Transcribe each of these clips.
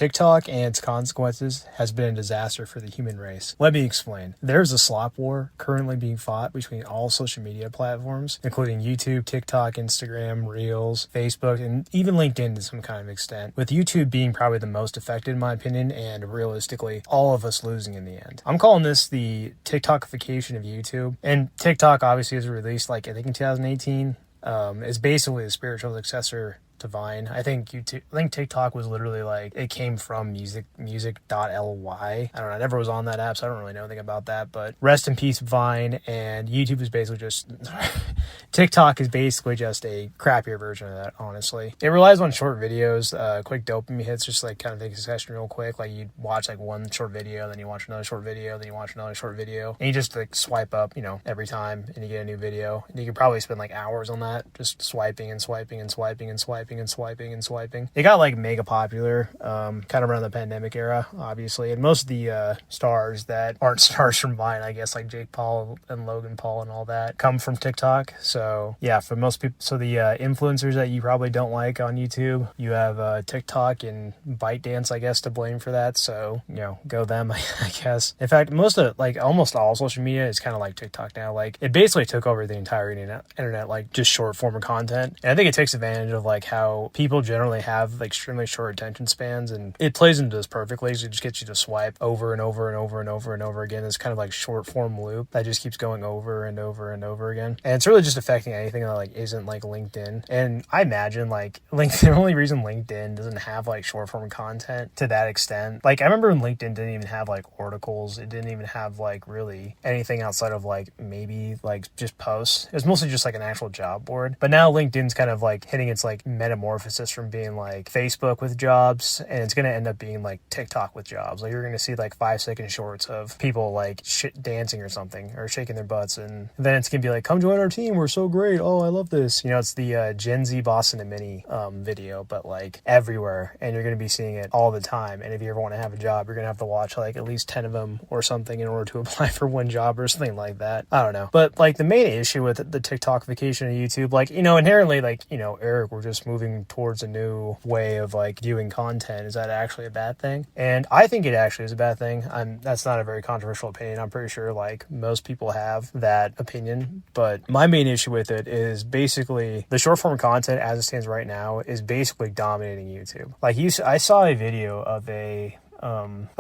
TikTok and its consequences has been a disaster for the human race. Let me explain. There's a slop war currently being fought between all social media platforms, including YouTube, TikTok, Instagram, Reels, Facebook, and even LinkedIn to some kind of extent, with YouTube being probably the most affected in my opinion, and realistically, all of us losing in the end. I'm calling this the TikTokification of YouTube, and TikTok obviously was released like I think in 2018. It's basically the spiritual successor to Vine. I think TikTok was literally like, it came from music.ly. I don't know, I never was on that app, so I don't really know anything about that, but rest in peace Vine, and YouTube is basically just TikTok is basically just a crappier version of that, honestly. It relies on short videos, quick dopamine hits, just like kind of take a session real quick. Like you watch like one short video, then you watch another short video, then you watch another short video, and you just like swipe up, every time, and you get a new video. And you could probably spend like hours on that, just swiping and swiping and swiping and swiping and swiping and swiping. It got like mega popular, kind of around the pandemic era, obviously. And most of the stars that aren't stars from Vine, I guess, like Jake Paul and Logan Paul and all that, come from TikTok. So yeah, for most people, so the influencers that you probably don't like on YouTube, you have TikTok and ByteDance, I guess, to blame for that. So, go them, I guess. In fact, almost all social media is kind of like TikTok now. Like, it basically took over the entire internet, like just short form of content. And I think it takes advantage of like how people generally have like extremely short attention spans, and it plays into this perfectly. So it just gets you to swipe over and over and over and over and over again. This kind of like short form loop that just keeps going over and over and over again. And it's really just affecting anything that like isn't like LinkedIn. And I imagine like the only reason LinkedIn doesn't have like short form content to that extent, like I remember when LinkedIn didn't even have like articles, it didn't even have like really anything outside of like maybe like just posts. It was mostly just like an actual job board. But now LinkedIn's kind of like hitting its like metamorphosis from being like Facebook with jobs, and it's going to end up being like TikTok with jobs. Like you're going to see like 5-second shorts of people like dancing or something, or shaking their butts, and then it's going to be like, come join our team, we're so great, oh I love this. It's the Gen Z Boston and Mini video, but like everywhere, and you're going to be seeing it all the time. And if you ever want to have a job, you're going to have to watch like at least 10 of them or something in order to apply for one job or something like that. I don't know. But like the main issue with the TikTokification of YouTube, like, inherently, like, Eric, we're just moving towards a new way of like viewing content. Is that actually a bad thing? And I think it actually is a bad thing. That's not a very controversial opinion. I'm pretty sure like most people have that opinion, but my main issue with it is basically the short form content as it stands right now is basically dominating YouTube. Like I saw a video of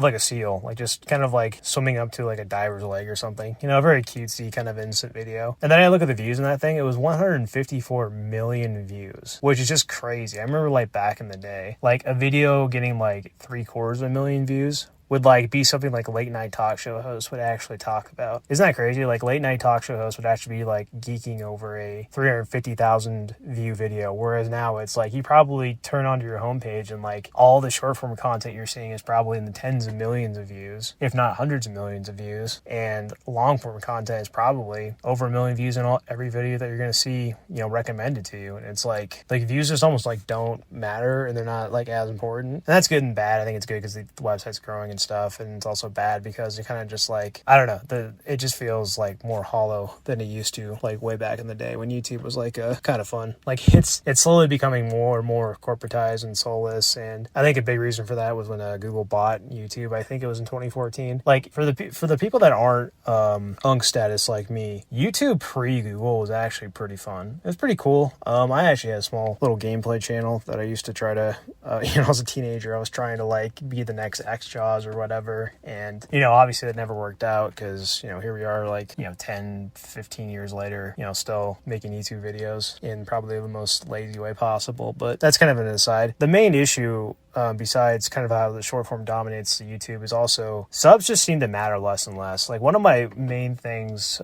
like a seal, like just kind of like swimming up to like a diver's leg or something, a very cutesy kind of innocent video. And then I look at the views in that thing, it was 154 million views, which is just crazy. I remember like back in the day, like a video getting like 750,000 views would like be something like a late night talk show host would actually talk about. Isn't that crazy? Like late night talk show hosts would actually be like geeking over a 350,000 view video. Whereas now it's like you probably turn onto your homepage and like all the short form content you're seeing is probably in the tens of millions of views, if not hundreds of millions of views. And long form content is probably over 1 million views in every video that you're going to see, recommended to you. And it's like views just almost like don't matter, and they're not like as important. And that's good and bad. I think it's good because the website's growing and stuff, and it's also bad because it kind of just like, I don't know, it just feels like more hollow than it used to, like way back in the day when YouTube was like kind of fun. Like it's slowly becoming more and more corporatized and soulless, and I think a big reason for that was when Google bought YouTube. I think it was in 2014. Like for the people that aren't unk status like me, YouTube pre-Google was actually pretty fun. It was pretty cool. I actually had a small little gameplay channel that I used to try to I was a teenager, I was trying to like be the next XJaws or whatever, and obviously that never worked out because here we are like 10-15 years later, still making YouTube videos in probably the most lazy way possible. But that's kind of an aside. The main issue, besides kind of how the short form dominates the YouTube, is also subs just seem to matter less and less. Like one of my main things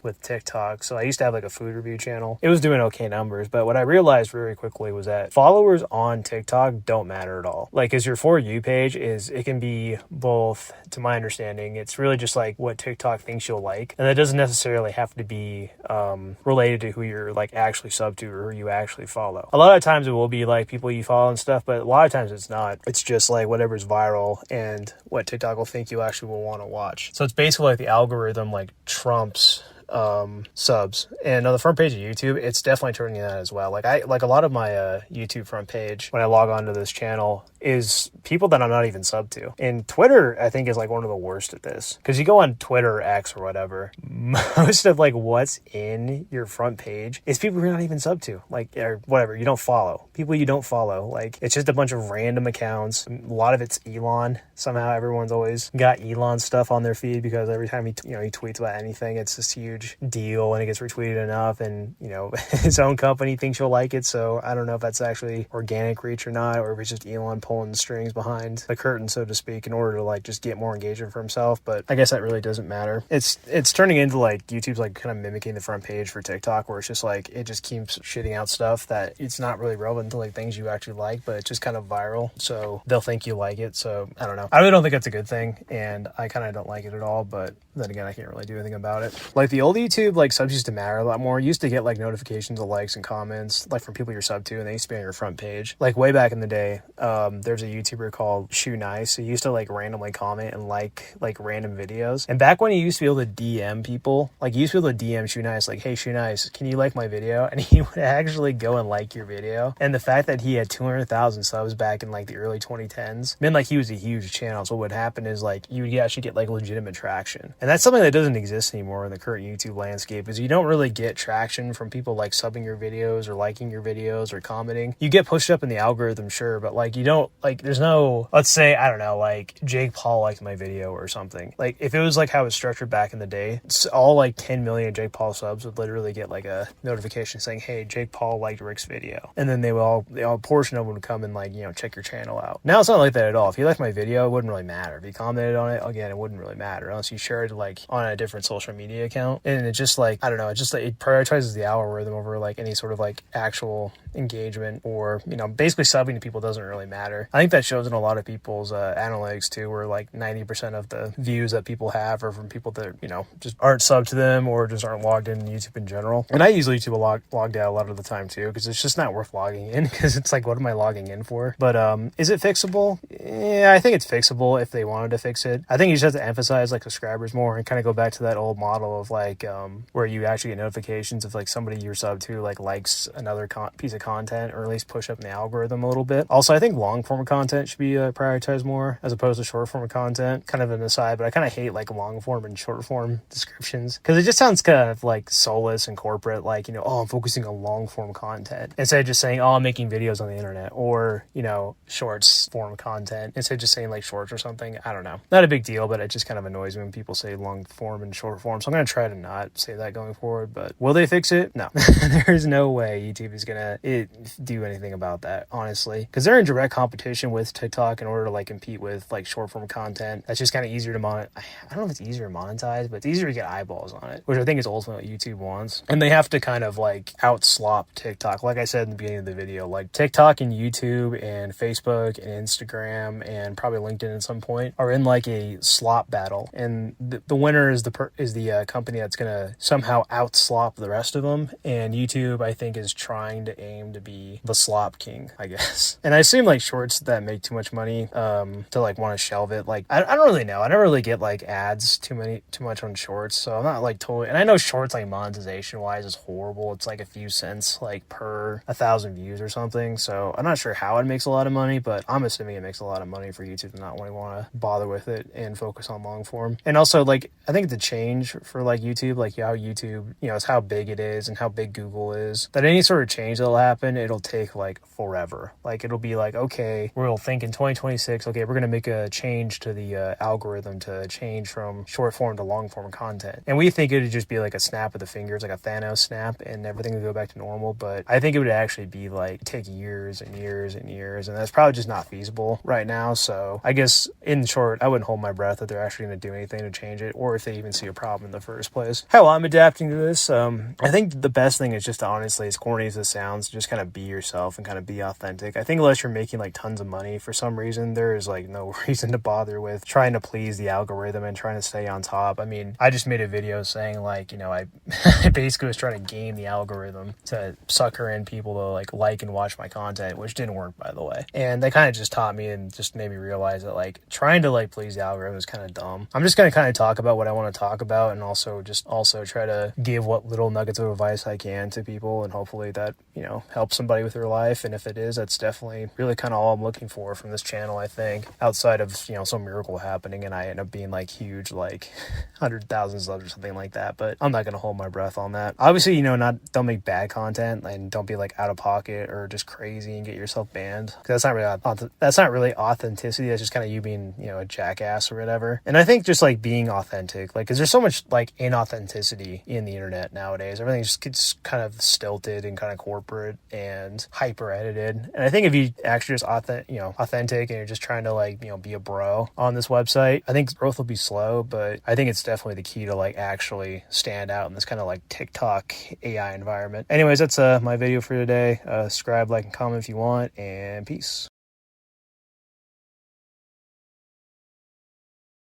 with TikTok, so I used to have like a food review channel. It was doing okay numbers, but what I realized very quickly was that followers on TikTok don't matter at all. Like, as your For You page it can be both, to my understanding, it's really just like what TikTok thinks you'll like, and that doesn't necessarily have to be related to who you're like actually sub to or who you actually follow. A lot of times it will be like people you follow and stuff, but a lot of times it's not. It's just like whatever's viral and what TikTok will think you actually will want to watch. So it's basically like the algorithm like trumps subs. And on the front page of YouTube, it's definitely turning that as well. Like a lot of my YouTube front page, when I log onto this channel, is people that I'm not even sub to. And Twitter, I think, is like one of the worst at this. Because you go on Twitter or X or whatever, most of like what's in your front page is people you're not even sub to. Like, or whatever, you don't follow. People you don't follow. Like, it's just a bunch of random accounts. A lot of it's Elon. Somehow everyone's always got Elon stuff on their feed because every time he tweets about anything, it's this huge deal and it gets retweeted enough, and his own company thinks you'll like it. So I don't know if that's actually organic reach or not, or if it's just Elon pulling the strings behind the curtain, so to speak, in order to like just get more engagement for himself. But I guess that really doesn't matter. It's turning into like YouTube's like kind of mimicking the front page for TikTok, where it's just like it just keeps shitting out stuff that it's not really relevant to like things you actually like, but it's just kind of viral, so they'll think you like it. So I don't know. I really don't think that's a good thing, and I kind of don't like it at all. But then again, I can't really do anything about it. Like the old YouTube, like subs used to matter a lot more. You used to get like notifications of likes and comments, like from people you're sub to, and they used to be on your front page. Like way back in the day, there's a YouTuber called Shoe Nice who used to like randomly comment and like random videos. And back when you used to be able to DM people, like you used to be able to DM Shoe Nice, like, hey Shoe Nice, can you like my video? And he would actually go and like your video. And the fact that he had 200,000 subs back in like the early 2010s meant like he was a huge channel. So what would happen is like you would actually get like legitimate traction. And that's something that doesn't exist anymore in the current YouTube landscape, is you don't really get traction from people like subbing your videos or liking your videos or commenting. You get pushed up in the algorithm, sure, but like you don't, like there's no, let's say, I don't know, like Jake Paul liked my video or something. Like if it was like how it was structured back in the day, all like 10 million Jake Paul subs would literally get like a notification saying, hey, Jake Paul liked Rick's video. And then a portion of them would come and like, check your channel out. Now it's not like that at all. If you liked my video, it wouldn't really matter. If you commented on it, again, it wouldn't really matter unless you shared it like on a different social media account. And it just like, I don't know, it just like it prioritizes the algorithm over like any sort of like actual engagement, or basically subbing to people doesn't really matter. I think that shows in a lot of people's analytics too, where like 90% of the views that people have are from people that just aren't subbed to them or just aren't logged in YouTube in general. And I use YouTube logged out a lot of the time too, because it's just not worth logging in, because it's like, what am I logging in for? But is it fixable? Yeah, I think it's fixable if they wanted to fix it. I think you just have to emphasize like subscribers more and kind of go back to that old model of like where you actually get notifications if like somebody you're sub to like likes another piece of content, or at least push up in the algorithm a little bit. Also, I think long form content should be prioritized more as opposed to short form content. Kind of an aside, but I kind of hate like long form and short form descriptions, because it just sounds kind of like soulless and corporate, like oh, I'm focusing on long form content, instead of just saying, oh, I'm making videos on the internet, or shorts form content, instead of just saying like shorts or something. I don't know, not a big deal, but it just kind of annoys me when people say long form and short form. So I'm going to try to not say that going forward. But will they fix it? No. There's no way YouTube is going to do anything about that, honestly, because they're in direct competition with TikTok in order to like compete with like short form content. That's just kind of easier to monetize. I don't know if it's easier to monetize, but it's easier to get eyeballs on it, which I think is ultimately what YouTube wants. And they have to kind of like outslop TikTok. Like I said in the beginning of the video, like TikTok and YouTube and Facebook and Instagram and probably LinkedIn at some point are in like a slop battle, and the winner is the company that's gonna somehow outslop the rest of them. And YouTube, I think, is trying to aim to be the slop king, I guess. And I assume like shorts that make too much money to like want to shelve it. Like I don't really know. I never really get like ads too much on shorts, so I'm not like totally. And I know shorts like monetization wise is horrible. It's like a few cents like per 1,000 views or something. So I'm not sure how it makes a lot of money, but I'm assuming it makes a lot of money for YouTube to not really want to bother with it and focus on long form. And also like I think the change for like YouTube, like how YouTube, it's how big it is and how big Google is, that any sort of change that'll happen, it'll take like forever. Like it'll be like, okay, we'll think in 2026, okay, we're going to make a change to the algorithm to change from short form to long form content. And we think it would just be like a snap of the fingers, like a Thanos snap, and everything would go back to normal. But I think it would actually be like take years and years and years. And that's probably just not feasible right now. So I guess in short, I wouldn't hold my breath that they're actually going to do anything to change it, or if they even see a problem in the first place. How I'm adapting to this, I think the best thing is just to honestly, as corny as it sounds, just kind of be yourself and kind of be authentic. I think unless you're making like tons of money for some reason, there is like no reason to bother with trying to please the algorithm and trying to stay on top. I mean, I just made a video saying like, I basically was trying to game the algorithm to sucker in people to like and watch my content, which didn't work, by the way. And they kind of just taught me in and just made me realize that like trying to like please the algorithm is kind of dumb. I'm just going to kind of talk about what I want to talk about, and also try to give what little nuggets of advice I can to people, and hopefully that, you know, helps somebody with their life. And if it is, that's definitely really kind of all I'm looking for from this channel, I think, outside of, you know, some miracle happening and I end up being like huge, like 100,000 subs or something like that. But I'm not going to hold my breath on that. Obviously, you know, don't make bad content, and don't be like out of pocket or just crazy and get yourself banned, because that's not really authenticity. That's just kind of you being, you know, a jackass or whatever. And I think just like being authentic, like, because there's so much like inauthenticity in the internet nowadays. Everything just gets kind of stilted and kind of corporate and hyper edited. And I think if you actually just authentic, and you're just trying to like, you know, be a bro on this website, I think growth will be slow, but I think it's definitely the key to like actually stand out in this kind of like TikTok AI environment. Anyways, that's my video for today. Subscribe, like, and comment if you want, and peace.